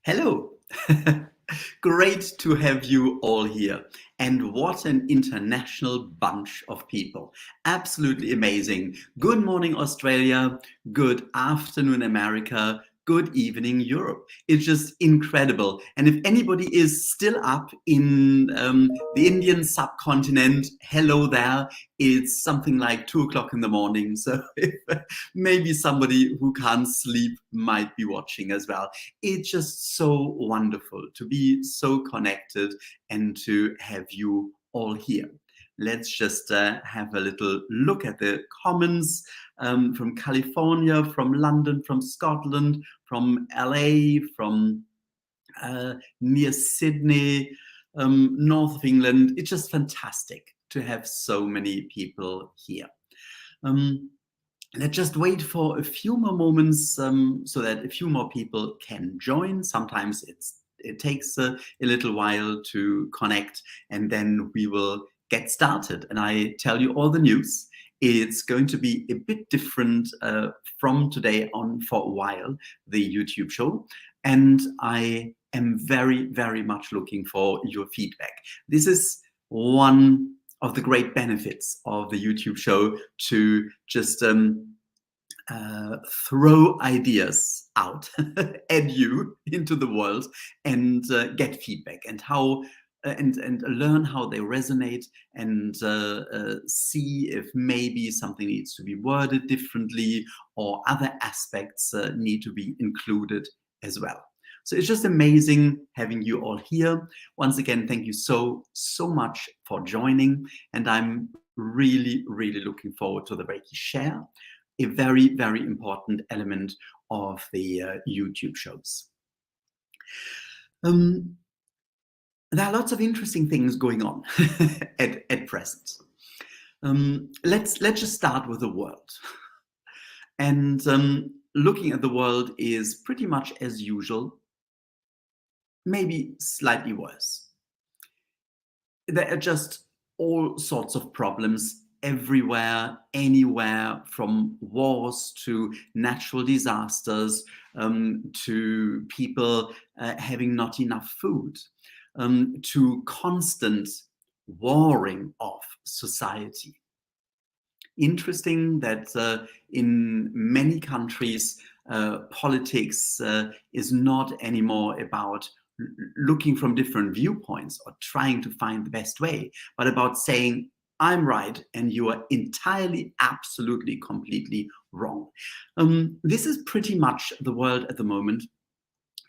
Hello. Great to have you all here. And what an international bunch of people. Absolutely amazing. Good morning, Australia. Good afternoon, America. Good evening, Europe. It's just incredible. And if anybody is still up in the Indian subcontinent, hello there. It's something like 2 o'clock in the morning. So if, maybe somebody who can't sleep might be watching as well. It's just so wonderful to be so connected and to have you all here. Let's just have a little look at the comments from California, from London, from Scotland, from LA, from near Sydney, north of England. It's just fantastic to have so many people here. Let's just wait for a few more moments so that a few more people can join. Sometimes it takes a little while to connect, and then we will get started. And I tell you all the news. It's going to be a bit different from today on for a while, the YouTube show. And I am very, very much looking for your feedback. This is one of the great benefits of the YouTube show, to just throw ideas out at you into the world and get feedback and how and learn how they resonate, and see if maybe something needs to be worded differently or other aspects need to be included as well. So it's just amazing having you all here. Once again, thank you so much for joining. And I'm really, really looking forward to the Reiki Share, a very, very important element of the YouTube shows. There are lots of interesting things going on at present. Let's just start with the world. And looking at the world is pretty much as usual, maybe slightly worse. There are just all sorts of problems everywhere, anywhere, from wars to natural disasters, to people having not enough food, to constant warring of society. Interesting that in many countries, politics is not anymore about looking from different viewpoints or trying to find the best way, but about saying, I'm right and you are entirely, absolutely, completely wrong. This is pretty much the world at the moment.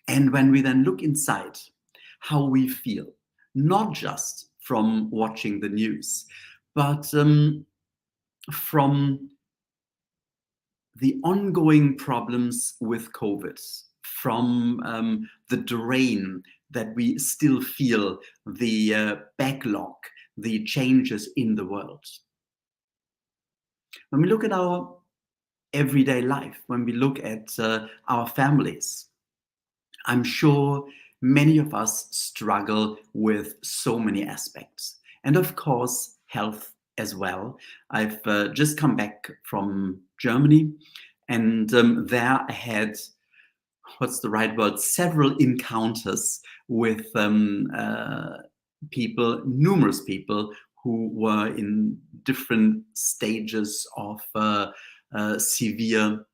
And when we then look inside how we feel, not just from watching the news, but from the ongoing problems with COVID, from the drain that we still feel, the backlog, the changes in the world. When we look at our everyday life, when we look at our families, I'm sure many of us struggle with so many aspects. And of course, health as well. I've just come back from Germany, and there I had, what's the right word, several encounters with people, numerous people who were in different stages of severe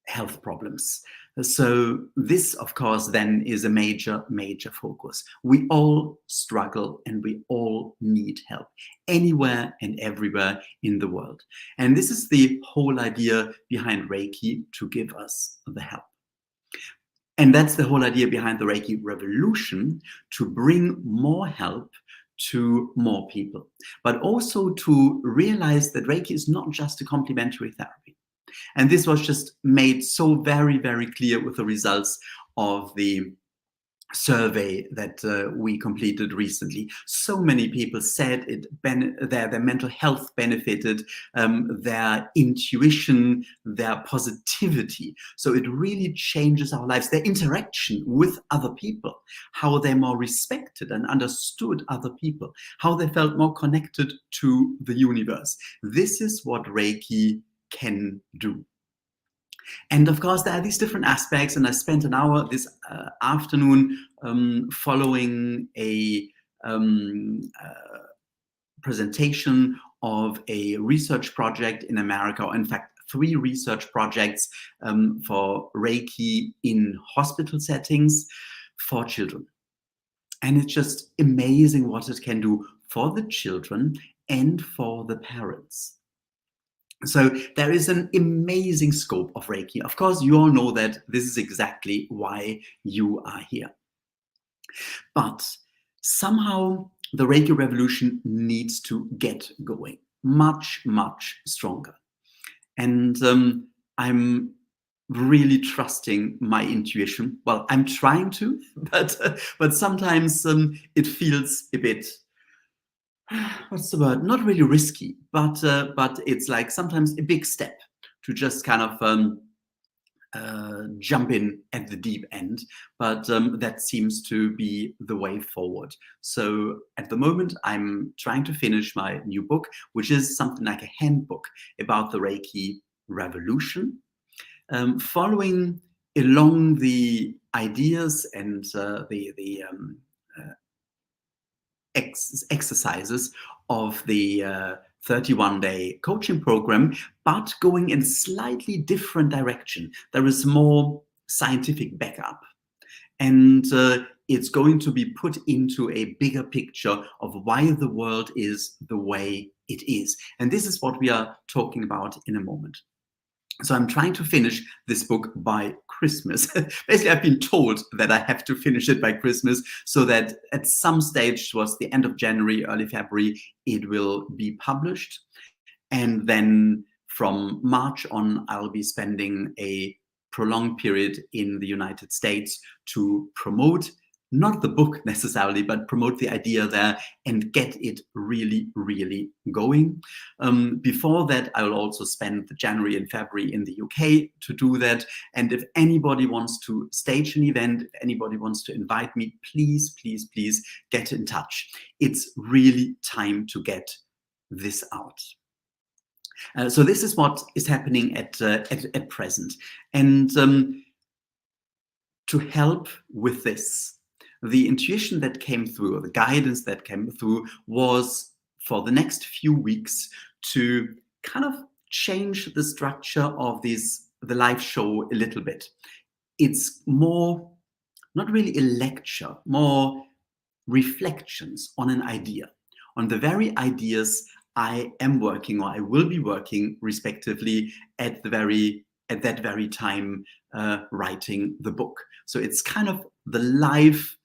health problems. So this, of course, then is a major, major focus. We all struggle and we all need help anywhere and everywhere in the world. And this is the whole idea behind Reiki, to give us the help. And that's the whole idea behind the Reiki Revolution, to bring more help to more people, but also to realize that Reiki is not just a complementary therapy. And this was just made so very, very clear with the results of the survey that we completed recently. So many people said their mental health benefited, their intuition, their positivity. So it really changes our lives, their interaction with other people, how they more respected and understood other people, how they felt more connected to the universe. This is what Reiki can do. And of course, there are these different aspects, and I spent an hour this afternoon following a presentation of a research project in America, or in fact, 3 research projects for Reiki in hospital settings for children. And it's just amazing what it can do for the children and for the parents. So there is an amazing scope of Reiki. Of course, you all know that this is exactly why you are here. But somehow the Reiki Revolution needs to get going much, much stronger. And I'm really trusting my intuition. Well, I'm trying to, but sometimes it feels a bit, what's the word? Not really risky, but it's like sometimes a big step to just kind of jump in at the deep end. But that seems to be the way forward. So at the moment, I'm trying to finish my new book, which is something like a handbook about the Reiki Revolution, following along the ideas and the exercises of the 31-day coaching program, but going in a slightly different direction. There is more scientific backup, and it's going to be put into a bigger picture of why the world is the way it is. And this is what we are talking about in a moment. So I'm trying to finish this book by Christmas. Basically, I've been told that I have to finish it by Christmas, so that at some stage towards the end of January, early February, it will be published. And then from March on, I'll be spending a prolonged period in the United States to promote, not the book necessarily, but promote the idea there and get it really, really going. Before that, I will also spend the January and February in the UK to do that. And if anybody wants to stage an event, if anybody wants to invite me, please, please, please get in touch. It's really time to get this out. So this is what is happening at present. And to help with this, the intuition that came through, or the guidance that came through, was for the next few weeks to kind of change the structure of the live show a little bit. It's more, not really a lecture, more reflections on an idea, on the very ideas I am working, or I will be working respectively at that very time writing the book. So it's kind of the live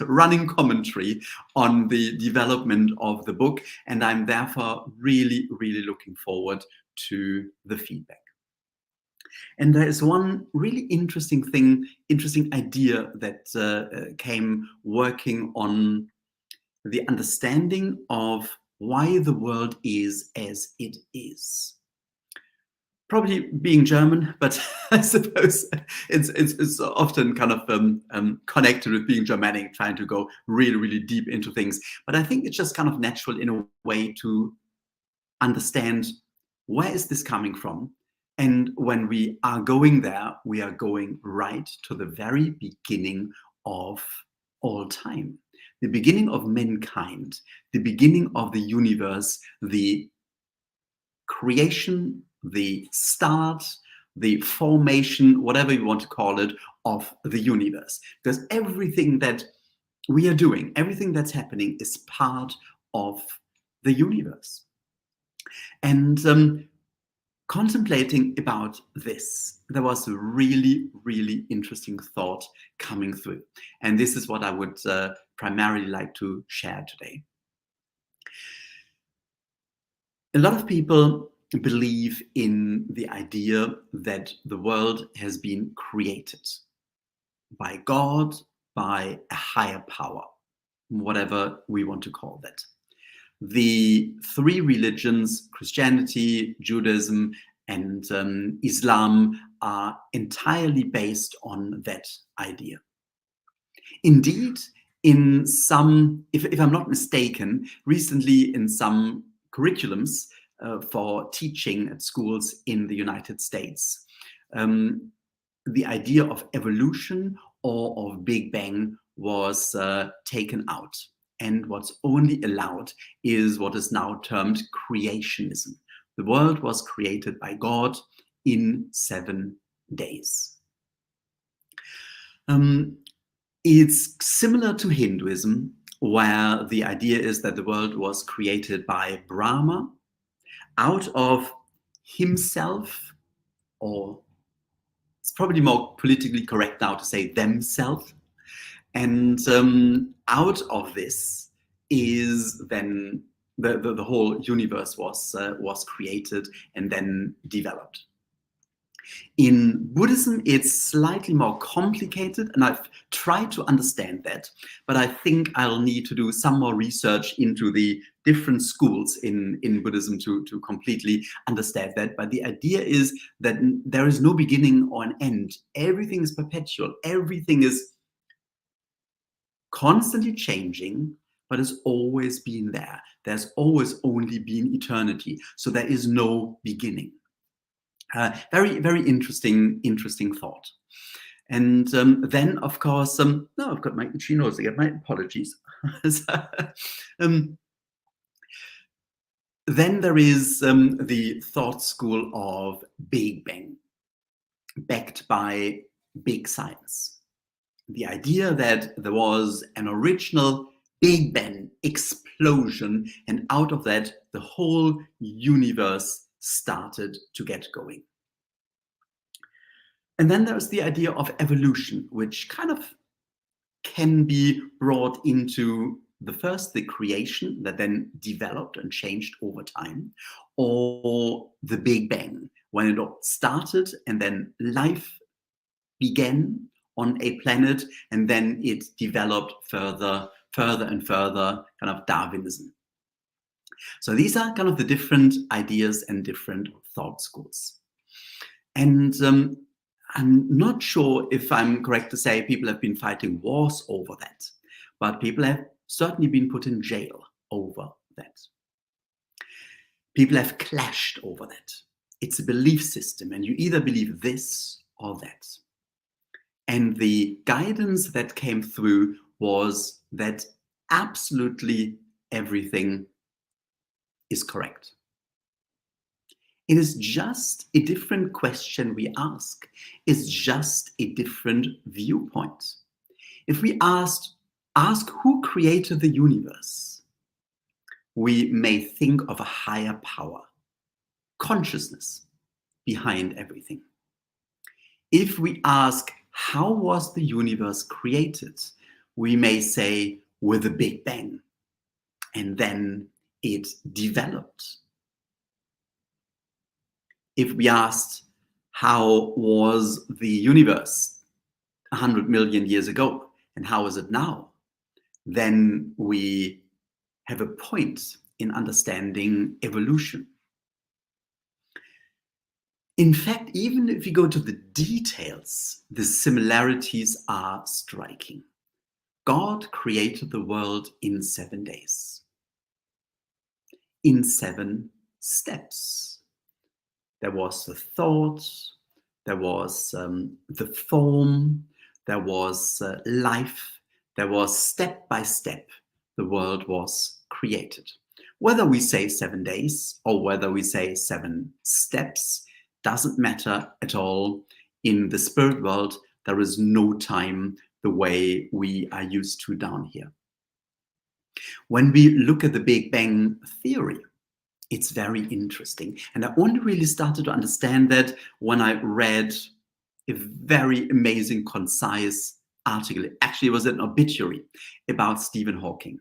running commentary on the development of the book, and I'm therefore really, really looking forward to the feedback. And there is one really interesting idea that came working on the understanding of why the world is as it is. Probably being German, but I suppose it's often kind of connected with being Germanic, trying to go really, really deep into things. But I think it's just kind of natural in a way to understand, where is this coming from? And when we are going there, we are going right to the very beginning of all time, the beginning of mankind, the beginning of the universe, the creation, the start, the formation, whatever you want to call it, of the universe. Because everything that we are doing, everything that's happening, is part of the universe. And contemplating about this, there was a really, really interesting thought coming through. And this is what I would primarily like to share today. A lot of people believe in the idea that the world has been created by God, by a higher power, whatever we want to call that. The 3 religions, Christianity, Judaism, and Islam, are entirely based on that idea. Indeed, in some, if I'm not mistaken, recently in some curriculums for teaching at schools in the United States, the idea of evolution or of Big Bang was taken out. And what's only allowed is what is now termed creationism. The world was created by God in 7 days. It's similar to Hinduism, where the idea is that the world was created by Brahma out of himself, or it's probably more politically correct now to say themselves. And out of this is then the whole universe was created and then developed. In Buddhism, it's slightly more complicated, and I've tried to understand that, but I think I'll need to do some more research into the different schools in Buddhism to completely understand that. But the idea is that there is no beginning or an end. Everything is perpetual. Everything is constantly changing, but has always been there. There's always only been eternity. So there is no beginning. Very, very interesting thought. And then, of course, no, I've got my itchy nose again. My apologies. Then there is the thought school of Big Bang, backed by big science. The idea that there was an original Big Bang explosion, and out of that, the whole universe started to get going. And then there's the idea of evolution, which kind of can be brought into the creation that then developed and changed over time, or the Big Bang, when it all started and then life began on a planet, and then it developed further and further, kind of Darwinism. So these are kind of the different ideas and different thought schools. And I'm not sure if I'm correct to say people have been fighting wars over that, but people have certainly been put in jail over that. People have clashed over that. It's a belief system, and you either believe this or that. And the guidance that came through was that absolutely everything is correct. It is just a different question we ask. It's just a different viewpoint. If we ask who created the universe, we may think of a higher power, consciousness behind everything. If we ask how was the universe created, we may say with a Big Bang, and then it developed. If we asked how was the universe 100 million years ago and how is it now, then we have a point in understanding evolution. In fact, even if you go to the details, the similarities are striking. God created the world in 7 days, in 7 steps. There was the thought, there was the form, there was life, there was step by step, the world was created. Whether we say 7 days or whether we say 7 steps, doesn't matter at all. In the spirit world, there is no time the way we are used to down here. When we look at the Big Bang theory, it's very interesting. And I only really started to understand that when I read a very amazing, concise article. Actually, it was an obituary about Stephen Hawking,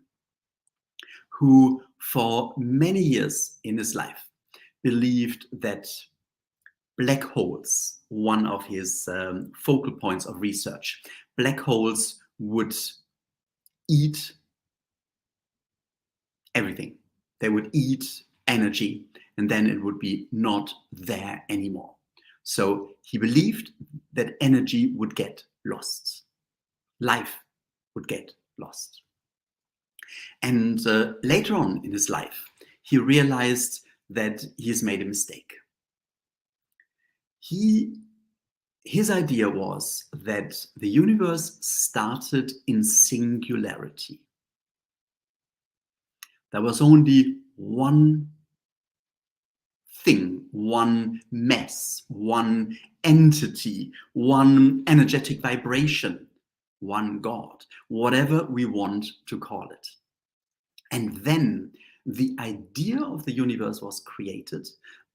who for many years in his life believed that black holes, one of his focal points of research, black holes would eat everything. They would eat energy, and then it would be not there anymore. So he believed that energy would get lost. Life would get lost. And later on in his life, he realized that he's made a mistake. He his idea was that the universe started in singularity. There was only one thing, one mass, one entity, one energetic vibration, one God, whatever we want to call it. And then the idea of the universe was created,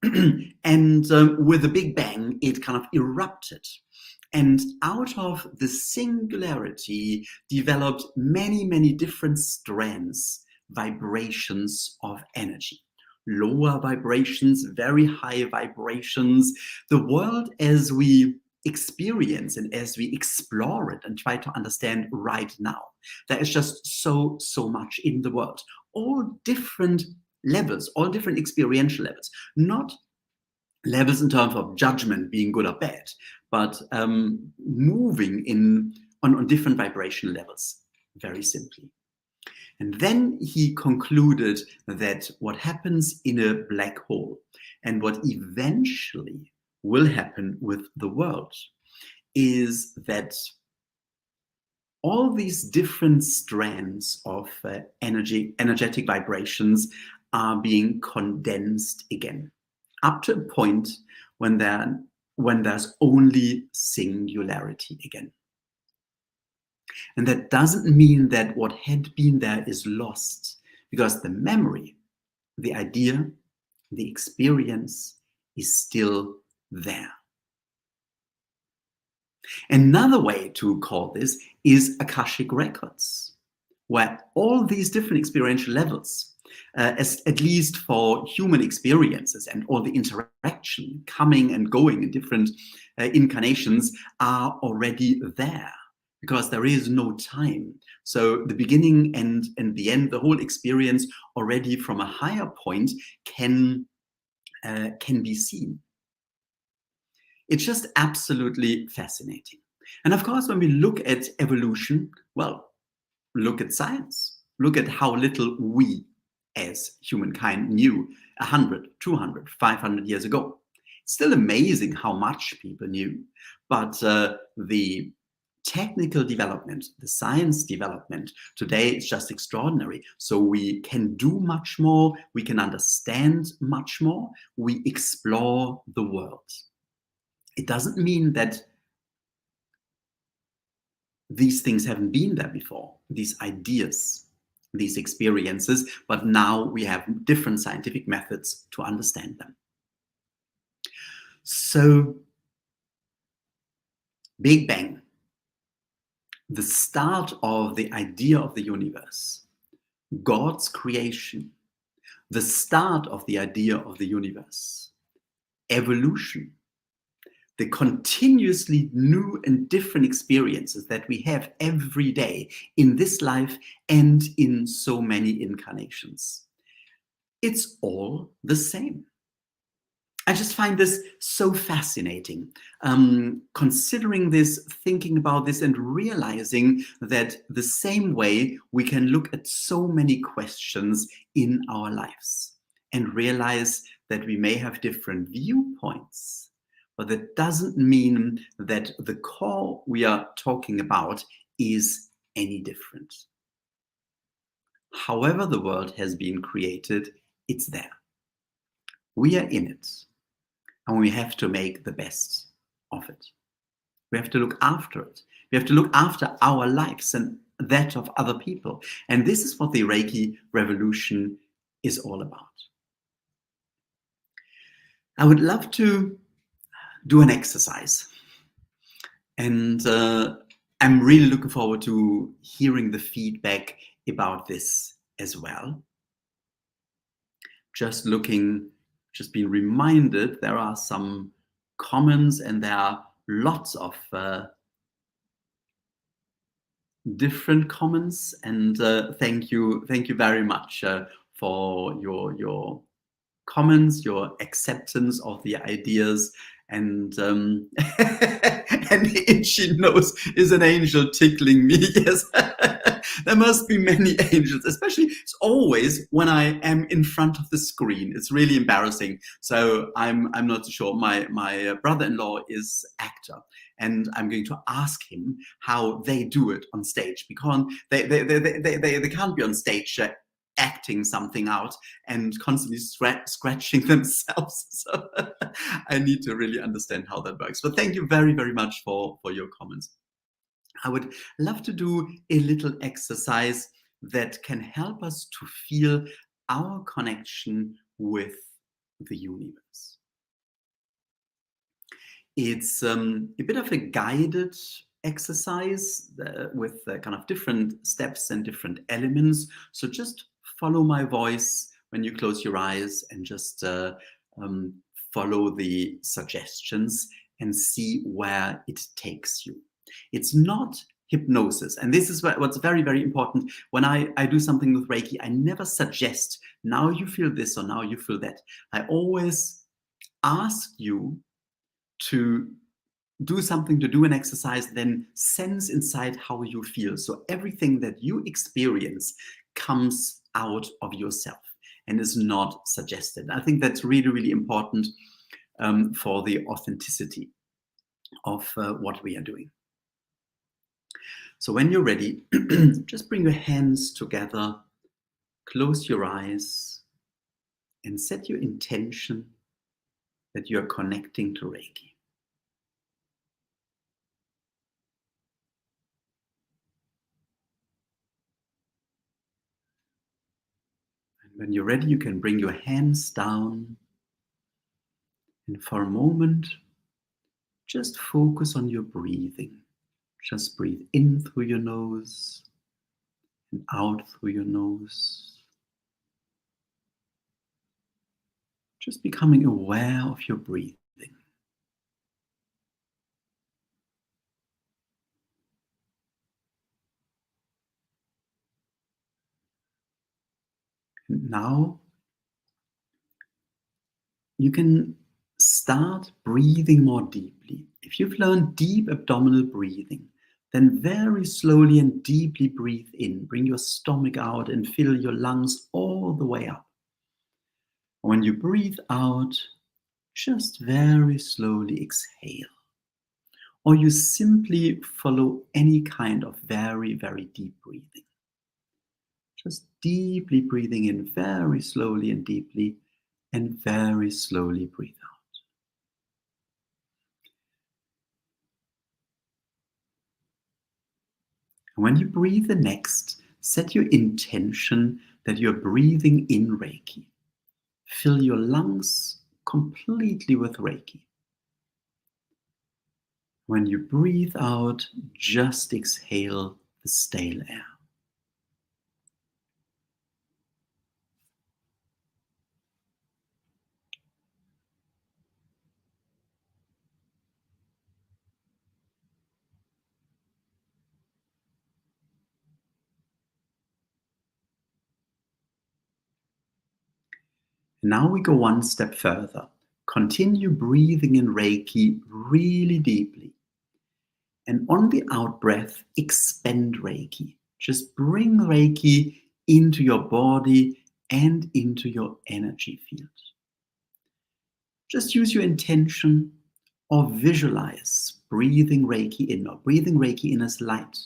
and with a big bang, it kind of erupted. And out of the singularity developed many, many different strands, vibrations of energy. Lower vibrations, very high vibrations. The world as we experience and as we explore it and try to understand right now, there is just so much in the world. All different levels, all different experiential levels. Not levels in terms of judgment being good or bad, but moving on different vibrational levels, very simply. And then he concluded that what happens in a black hole and what eventually will happen with the world is that all these different strands of energetic vibrations are being condensed again, up to a point when there's only singularity again. And that doesn't mean that what had been there is lost, because the memory, the idea, the experience is still there. Another way to call this is Akashic records, where all these different experiential levels, at least for human experiences and all the interaction coming and going in different incarnations, are already there, because there is no time. So the beginning and the end, the whole experience already from a higher point can be seen. It's just absolutely fascinating. And of course, when we look at evolution, well, look at science. Look at how little we as humankind knew 100, 200, 500 years ago. It's still amazing how much people knew, but the technical development, the science development today is just extraordinary. So we can do much more, we can understand much more, we explore the world. It doesn't mean that these things haven't been there before, these ideas, these experiences, but now we have different scientific methods to understand them. So, Big Bang, the start of the idea of the universe, God's creation, the start of the idea of the universe, evolution, the continuously new and different experiences that we have every day in this life and in so many incarnations. It's all the same. I just find this so fascinating, considering this, thinking about this, and realizing that the same way we can look at so many questions in our lives and realize that we may have different viewpoints, but that doesn't mean that the core we are talking about is any different. However the world has been created, it's there. We are in it. And we have to make the best of it. We have to look after it. We have to look after our lives and that of other people. And this is what the Reiki Revolution is all about. I would love to do an exercise. And I'm really looking forward to hearing the feedback about this as well. Just being reminded, there are some comments and there are lots of different comments, and thank you very much for your comments, your acceptance of the ideas, And an itchy nose is an angel tickling me. Yes, there must be many angels. Especially, it's always when I am in front of the screen. It's really embarrassing. So I'm not sure. My brother-in-law is actor, and I'm going to ask him how they do it on stage, because they can't be on stage acting something out and constantly scratching themselves. So I need to really understand how that works. But thank you very, very much for your comments. I would love to do a little exercise that can help us to feel our connection with the universe. It's a bit of a guided exercise with kind of different steps and different elements. So just follow my voice when you close your eyes, and just follow the suggestions and see where it takes you. It's not hypnosis. And this is what's very, very important. When I do something with Reiki, I never suggest, now you feel this or now you feel that. I always ask you to do something, to do an exercise, then sense inside how you feel. So everything that you experience comes out of yourself and is not suggested. I think that's really, really important for the authenticity of what we are doing. So when you're ready, just bring your hands together, close your eyes, and set your intention that you are connecting to Reiki. When you're ready, you can bring your hands down, and for a moment, just focus on your breathing. Just breathe in through your nose and out through your nose. Just becoming aware of your breathing. And now you can start breathing more deeply. If you've learned deep abdominal breathing, then very slowly and deeply breathe in. Bring your stomach out and fill your lungs all the way up. When you breathe out, just very slowly exhale. Or you simply follow any kind of very, very deep breathing. Just deeply breathing in very slowly and deeply, and very slowly breathe out. And when you breathe the next, set your intention that you're breathing in Reiki. Fill your lungs completely with Reiki. When you breathe out, just exhale the stale air. Now we go one step further. Continue breathing in Reiki really deeply. And on the out breath, expand Reiki. Just bring Reiki into your body and into your energy field. Just use your intention or visualize breathing Reiki in, or breathing Reiki in as light.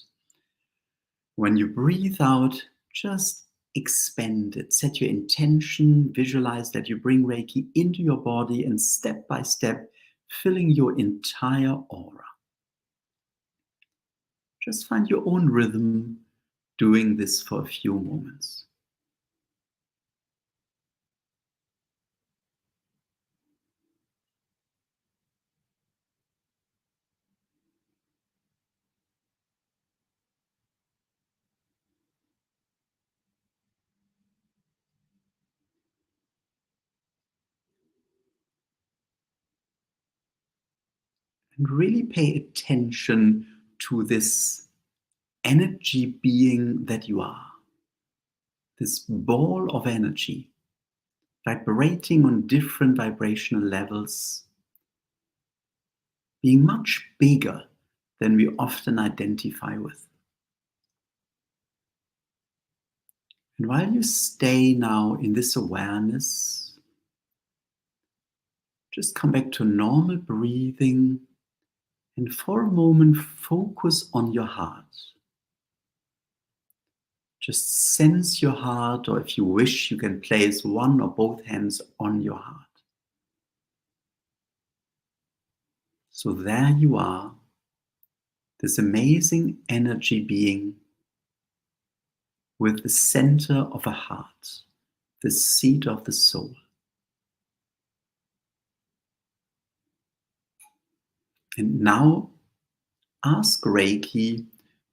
When you breathe out, just expand it. Set your intention, visualize that you bring Reiki into your body, and step by step, filling your entire aura. Just find your own rhythm doing this for a few moments. And really pay attention to this energy being that you are. This ball of energy, vibrating on different vibrational levels, being much bigger than we often identify with. And while you stay now in this awareness, just come back to normal breathing and for a moment focus on your heart. Just sense your heart, or if you wish, you can place one or both hands on your heart. So there you are, this amazing energy being with the center of a heart, the seat of the soul. And now ask Reiki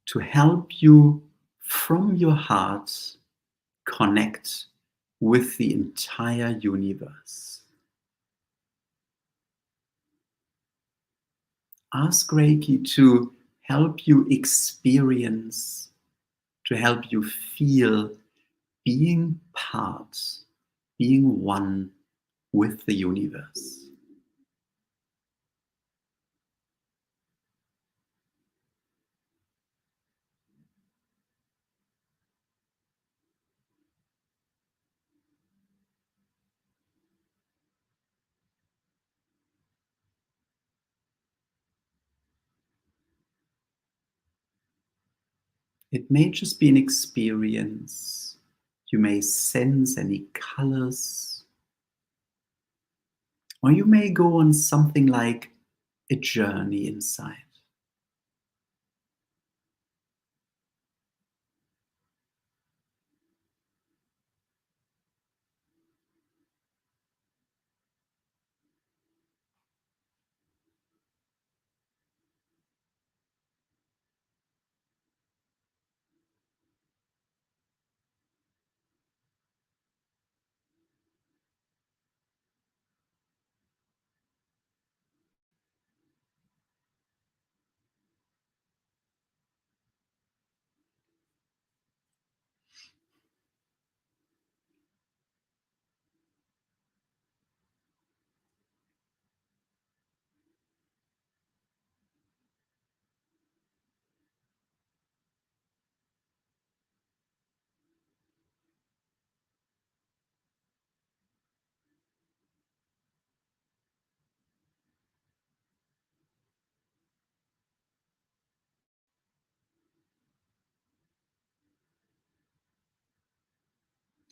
to help you from your heart connect with the entire universe. Ask Reiki to help you experience, to help you feel being part, being one with the universe. It may just be an experience. You may sense any colors, or you may go on something like a journey inside.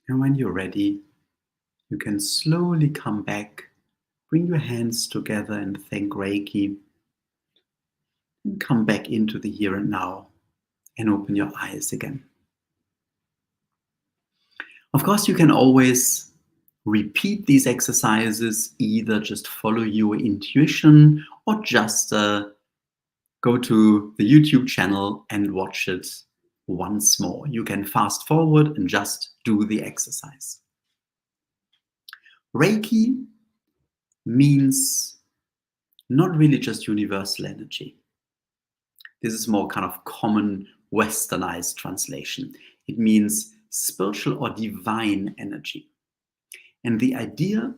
And when you're ready, you can slowly come back, bring your hands together and thank Reiki, and come back into the here and now and open your eyes again. Of course, you can always repeat these exercises, either just follow your intuition or just go to the YouTube channel and watch it once more. You can fast forward and just do the exercise. Reiki means not really just universal energy. This is more kind of common westernized translation. It means spiritual or divine energy. And the idea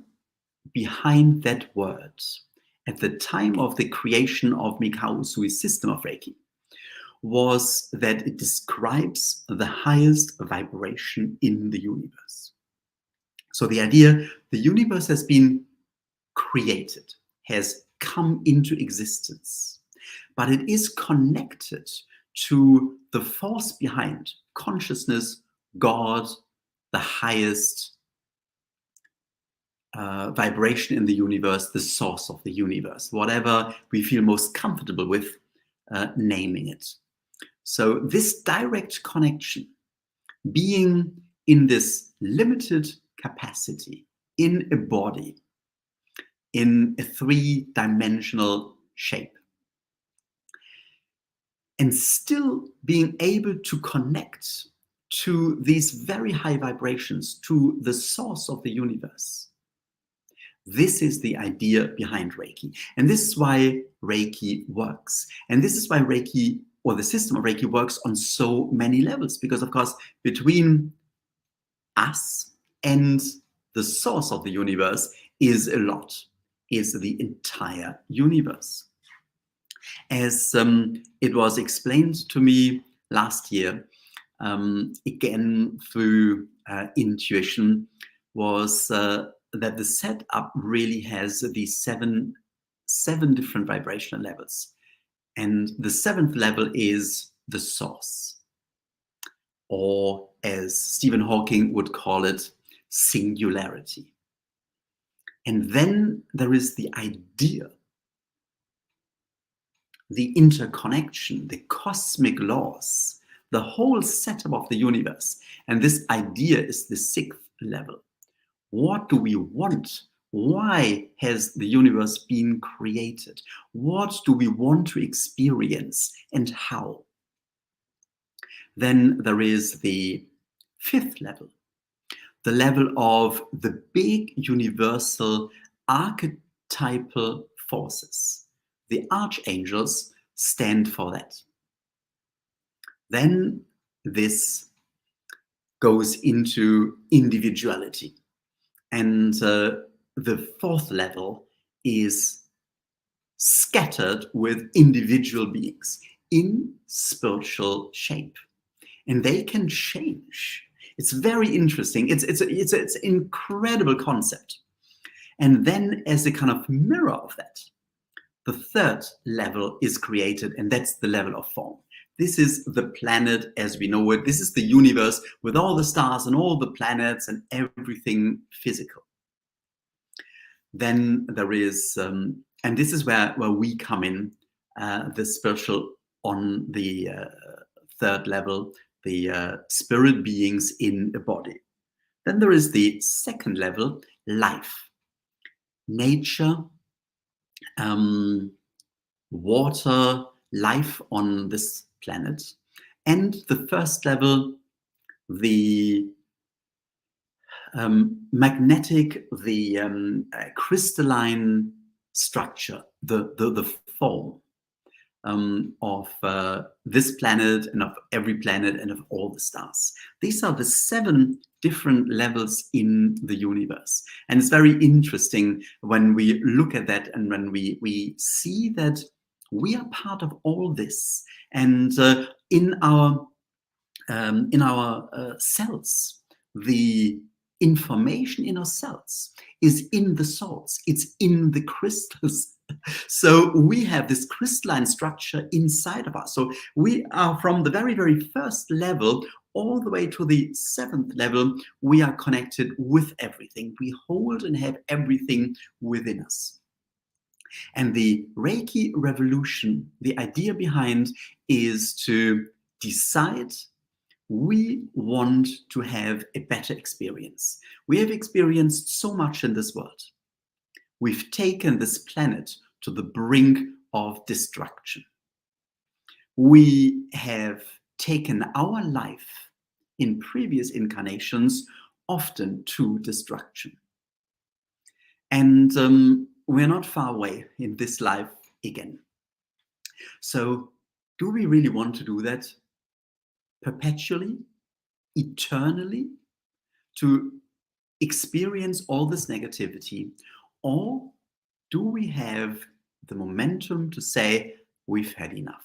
behind that word at the time of the creation of Mikao Usui's system of Reiki was that it describes the highest vibration in the universe. So the idea, the universe has been created, has come into existence, but it is connected to the force behind consciousness, God, the highest vibration in the universe, the source of the universe, whatever we feel most comfortable with naming it. So this direct connection, being in this limited capacity, in a body, in a three-dimensional shape, and still being able to connect to these very high vibrations, to the source of the universe. This is the idea behind Reiki. And this is why Reiki works. And this is why Reiki, or the system of Reiki, works on so many levels. Because, of course, between us and the source of the universe is a lot, is the entire universe. As it was explained to me last year, again through intuition, was that the setup really has these seven different vibrational levels. And the seventh level is the source, or as Stephen Hawking would call it, singularity. And then there is the idea, the interconnection, the cosmic laws, the whole setup of the universe. And this idea is the sixth level. What do we want? Why has the universe been created? What do we want to experience and how? Then there is the fifth level, the level of the big universal archetypal forces. The archangels stand for that. Then this goes into individuality. And the fourth level is scattered with individual beings in spiritual shape. And they can change. It's very interesting. It's an incredible concept. And then as a kind of mirror of that, the third level is created, and that's the level of form. This is the planet as we know it. This is the universe with all the stars and all the planets and everything physical. Then there is, and this is where we come in, the spiritual on the third level, the spirit beings in a body. Then there is the second level, life, nature, water, life on this planet. And the first level, the magnetic, the crystalline structure, the form of this planet and of every planet and of all the stars. These are the 7 different levels in the universe. And it's very interesting when we look at that and when we see that we are part of all this. And in our cells, the information in our cells is in the salts, it's in the crystals. So we have this crystalline structure inside of us. So we are from the very, very first level all the way to the 7th level, we are connected with everything. We hold and have everything within us. And the Reiki Revolution, the idea behind is to decide we want to have a better experience. We have experienced so much in this world. We've taken this planet to the brink of destruction. We have taken our life in previous incarnations often to destruction. And we're not far away in this life again. So do we really want to do that perpetually, eternally, to experience all this negativity? Or do we have the momentum to say, we've had enough,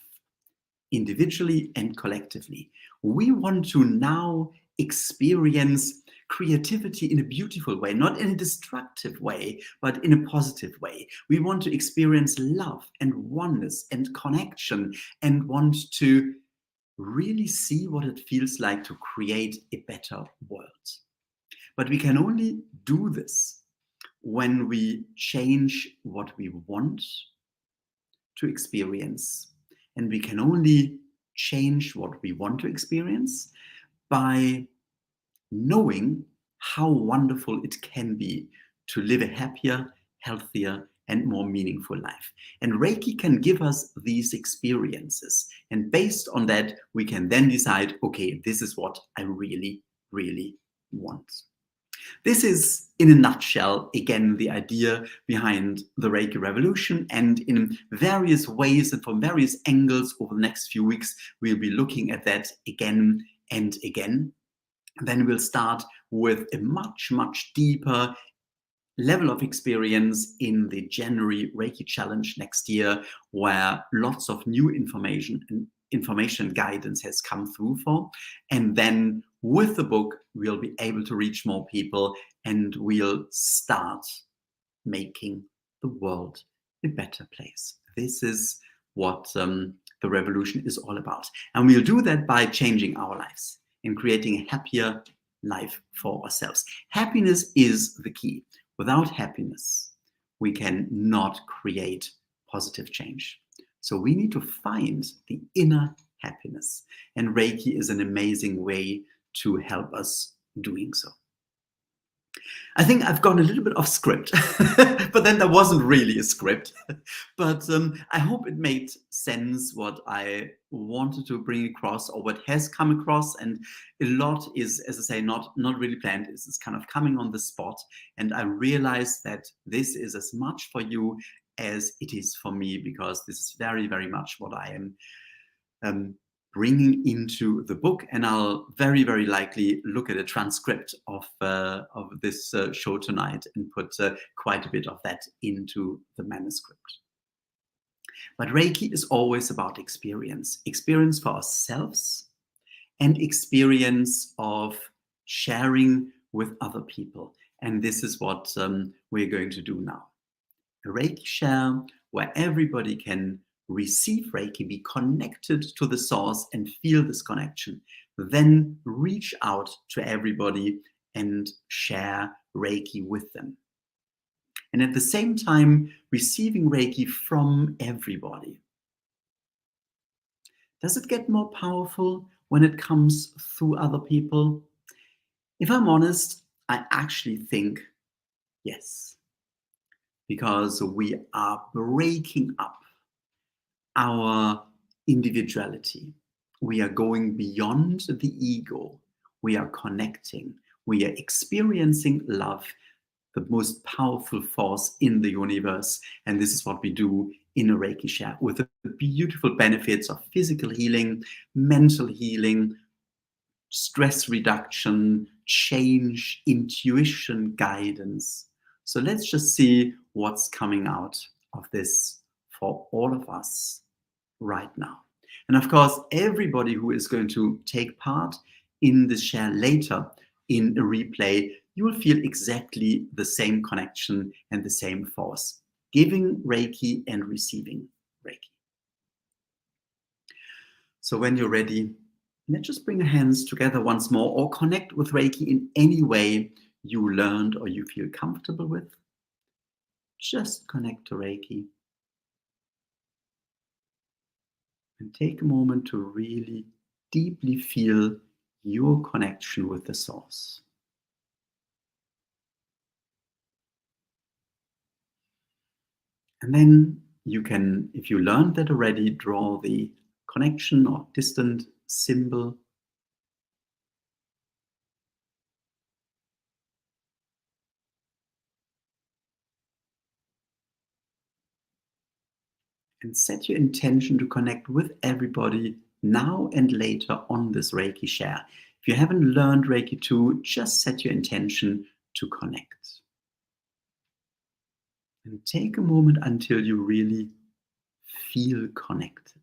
individually and collectively? We want to now experience creativity in a beautiful way, not in a destructive way, but in a positive way. We want to experience love and oneness and connection and want to really see what it feels like to create a better world. But we can only do this when we change what we want to experience. And we can only change what we want to experience by knowing how wonderful it can be to live a happier, healthier, and more meaningful life. And Reiki can give us these experiences. And based on that, we can then decide, okay, this is what I really, really want. This is, in a nutshell, again, the idea behind the Reiki Revolution. And in various ways and from various angles over the next few weeks, we'll be looking at that again and again. Then we'll start with a much, much deeper level of experience in the January Reiki Challenge next year, where lots of new information guidance has come through for. And then with the book, we'll be able to reach more people and we'll start making the world a better place. This is what the revolution is all about. And we'll do that by changing our lives and creating a happier life for ourselves. Happiness is the key. Without happiness, we can not create positive change. So we need to find the inner happiness. And Reiki is an amazing way to help us doing so. I think I've gone a little bit off script, but then there wasn't really a script. But I hope it made sense what I wanted to bring across or what has come across. And a lot is, as I say, not really planned. It's kind of coming on the spot. And I realized that this is as much for you as it is for me, because this is very, very much what I am bringing into the book, and I'll very, very likely look at a transcript of this show tonight and put quite a bit of that into the manuscript. But Reiki is always about experience for ourselves and experience of sharing with other people. And this is what we're going to do now. A Reiki share where everybody can receive Reiki, be connected to the source and feel this connection, then reach out to everybody and share Reiki with them. And at the same time, receiving Reiki from everybody. Does it get more powerful when it comes through other people? If I'm honest, I actually think yes, because we are breaking up our individuality. We are going beyond the ego. We are connecting. We are experiencing love, the most powerful force in the universe. And this is what we do in a Reiki share, with the beautiful benefits of physical healing, mental healing, stress reduction, change, intuition, guidance. So let's just see what's coming out of this for all of us right now. And of course, everybody who is going to take part in this share later in a replay, you will feel exactly the same connection and the same force, giving Reiki and receiving Reiki. So when you're ready, let's just bring your hands together once more, or connect with Reiki in any way you learned or you feel comfortable with. Just connect to Reiki. And take a moment to really deeply feel your connection with the source. And then you can, if you learned that already, draw the connection or distant symbol. And set your intention to connect with everybody now and later on this Reiki share. If you haven't learned Reiki 2, just set your intention to connect. And take a moment until you really feel connected.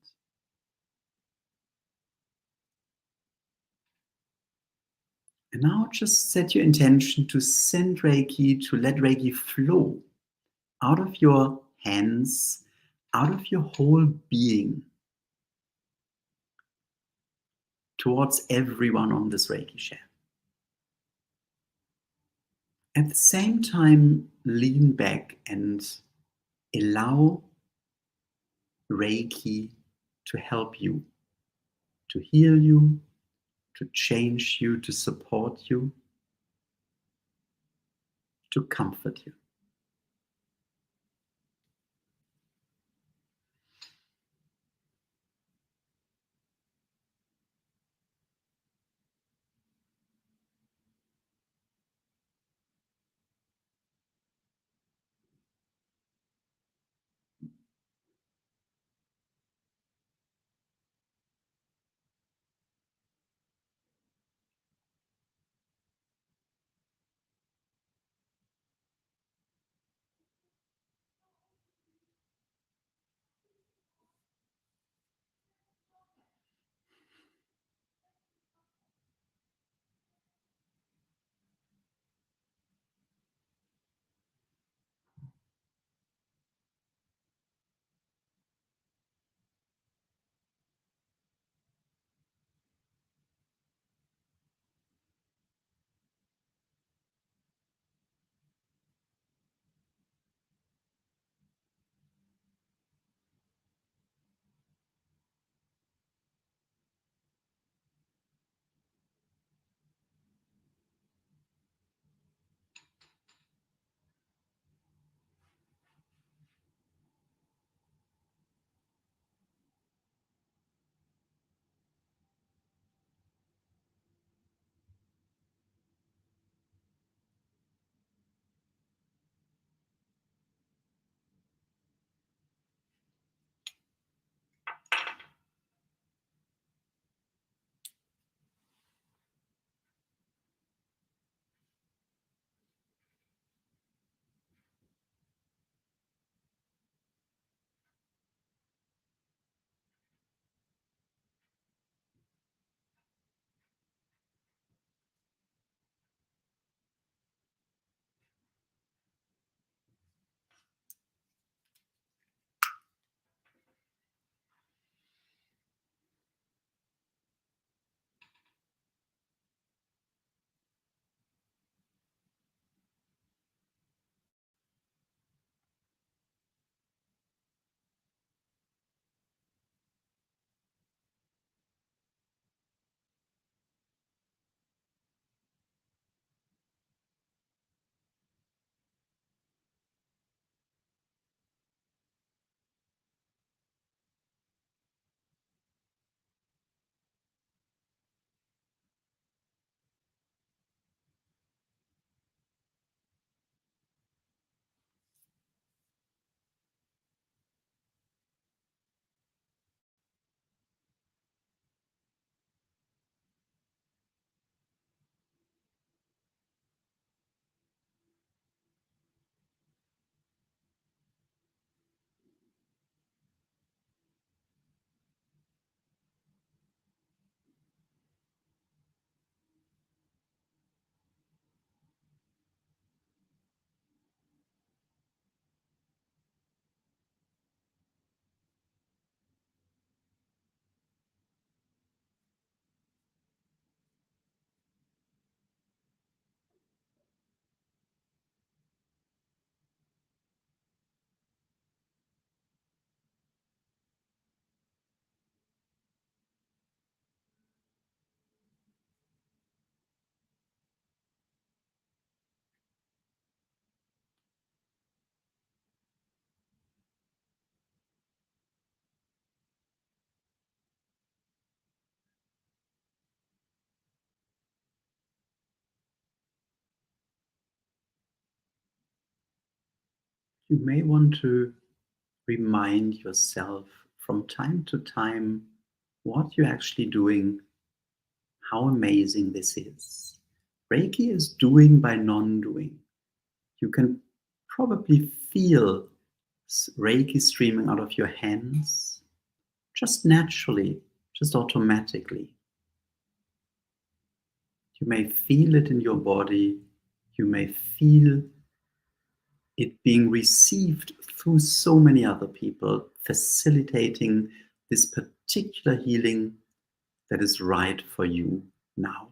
And now just set your intention to send Reiki, to let Reiki flow out of your hands, out of your whole being, towards everyone on this Reiki share. At the same time, lean back and allow Reiki to help you, to heal you, to change you, to support you, to comfort you. You may want to remind yourself from time to time what you're actually doing, how amazing this is. Reiki is doing by non-doing. You can probably feel Reiki streaming out of your hands just naturally, just automatically. You may feel it in your body. You may feel it being received through so many other people, facilitating this particular healing that is right for you now.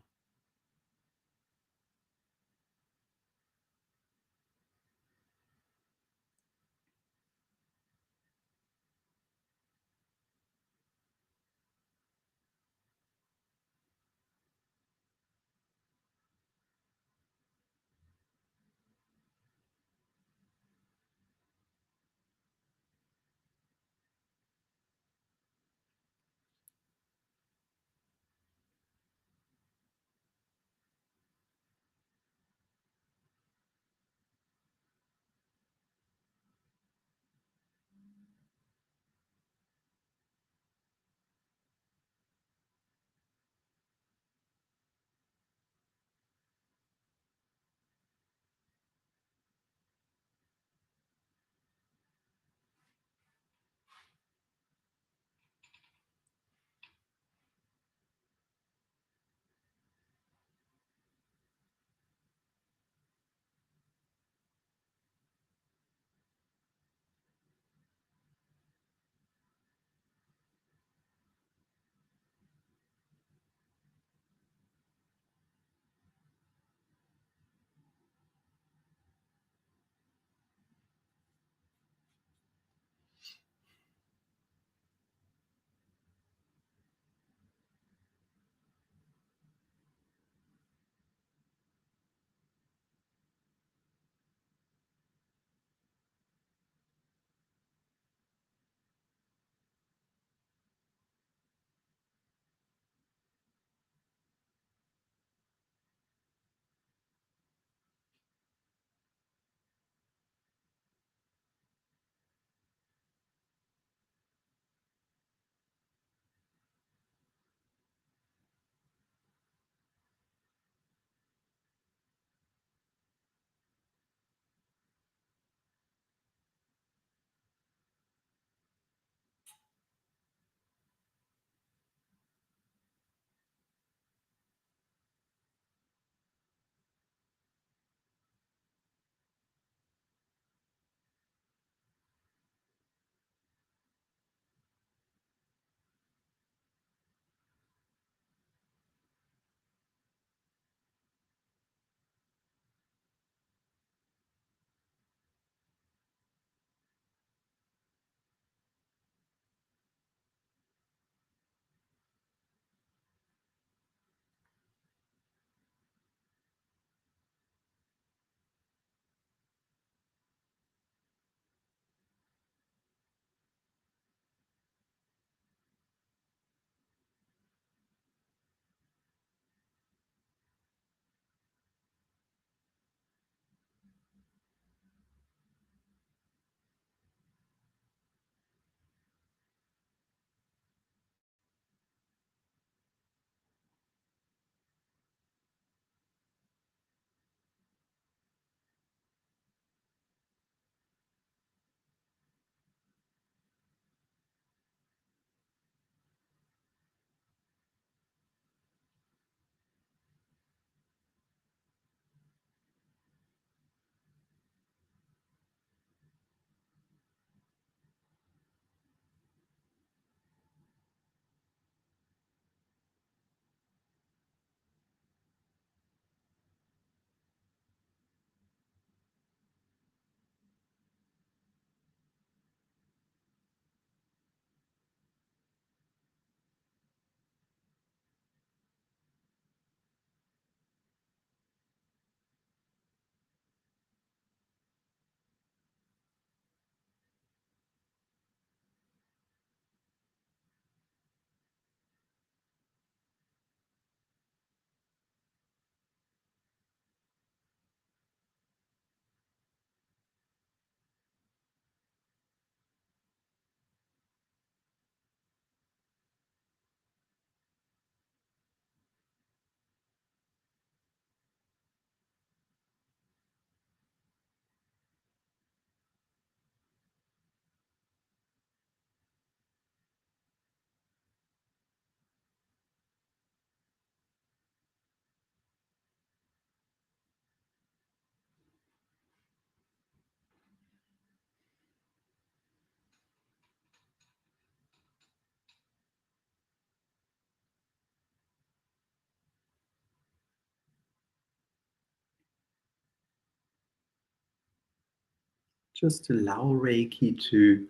just allow Reiki to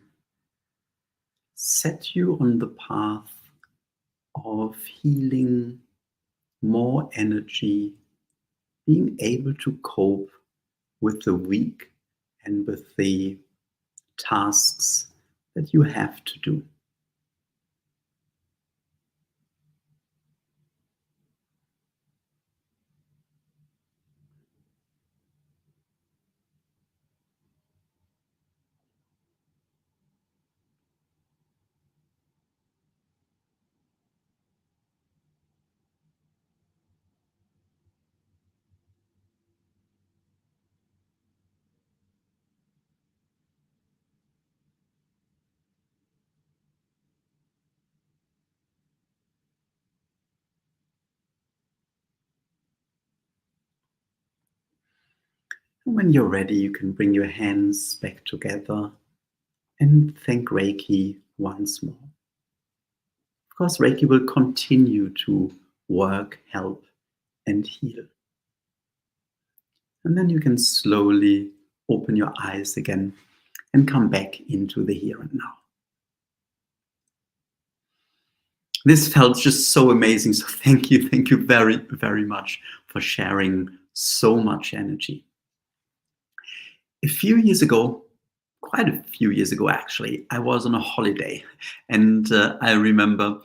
set you on the path of healing, more energy, being able to cope with the week and with the tasks that you have to do. And when you're ready, you can bring your hands back together and thank Reiki once more. Of course, Reiki will continue to work, help, and heal. And then you can slowly open your eyes again and come back into the here and now. This felt just so amazing. So thank you very, very much for sharing so much energy. A few years ago, quite a few years ago actually, I was on a holiday, and I remember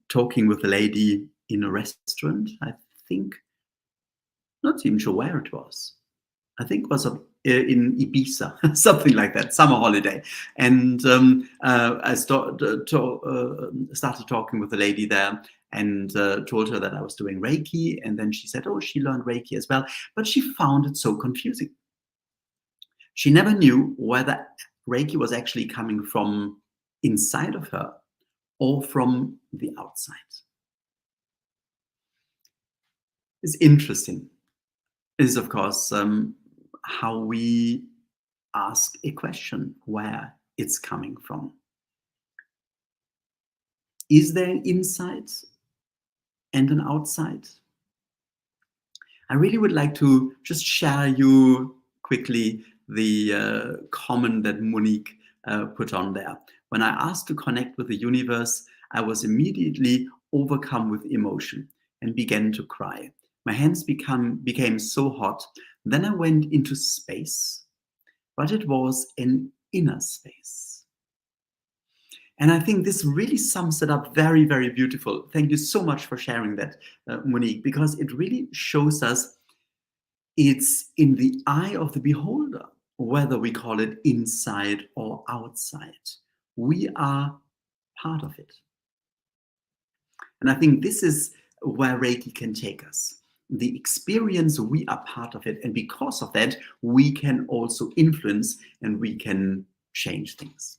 talking with a lady in a restaurant. I think, not even sure where it was. I think it was in Ibiza, something like that, summer holiday. And I started talking with a lady there and told her that I was doing Reiki. And then she said, oh, she learned Reiki as well. But she found it so confusing. She never knew whether Reiki was actually coming from inside of her or from the outside. It's interesting. Is, of course, how we ask a question, where it's coming from. Is there an inside and an outside? I really would like to just share you quickly the comment that Monique put on there. When I asked to connect with the universe, I was immediately overcome with emotion and began to cry. My hands became so hot. Then I went into space, but it was an inner space. And I think this really sums it up very, very beautiful. Thank you so much for sharing that, Monique, because it really shows us it's in the eye of the beholder, whether we call it inside or outside. We are part of it. And I think this is where Reiki can take us. The experience, we are part of it. And because of that, we can also influence and we can change things.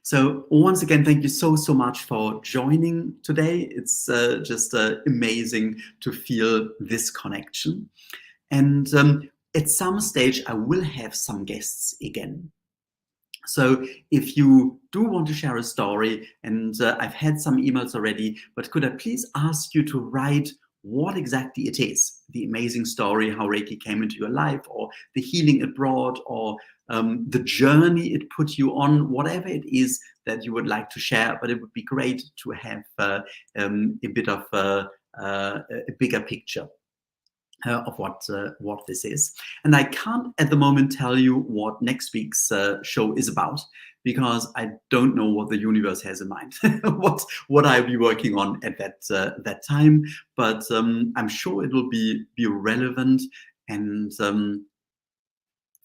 So once again, thank you so much for joining today. It's just amazing to feel this connection. And at some stage, I will have some guests again. So if you do want to share a story, and I've had some emails already, but could I please ask you to write what exactly it is, the amazing story, how Reiki came into your life, or the healing it brought, or the journey it put you on, whatever it is that you would like to share. But it would be great to have a bit of a bigger picture of what this is. And I can't at the moment tell you what next week's show is about, because I don't know what the universe has in mind, what I'll be working on at that time. But I'm sure it will be relevant. And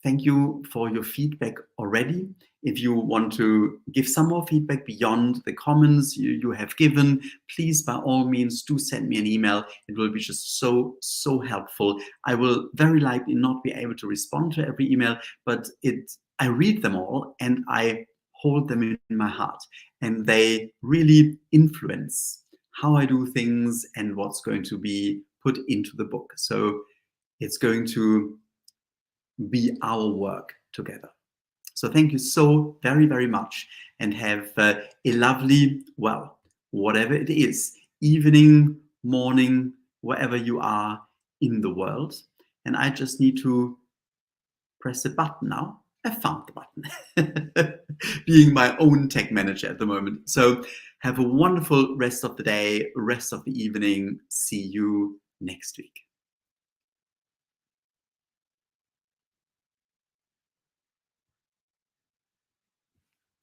thank you for your feedback already. If you want to give some more feedback beyond the comments you have given, please, by all means, do send me an email. It will be just so helpful. I will very likely not be able to respond to every email, but I read them all and I hold them in my heart. And they really influence how I do things and what's going to be put into the book. So it's going to be our work together. So thank you so very, very much, and have a lovely, well, whatever it is, evening, morning, wherever you are in the world. And I just need to press a button now. I found the button. Being my own tech manager at the moment. So have a wonderful rest of the day, rest of the evening. See you next week.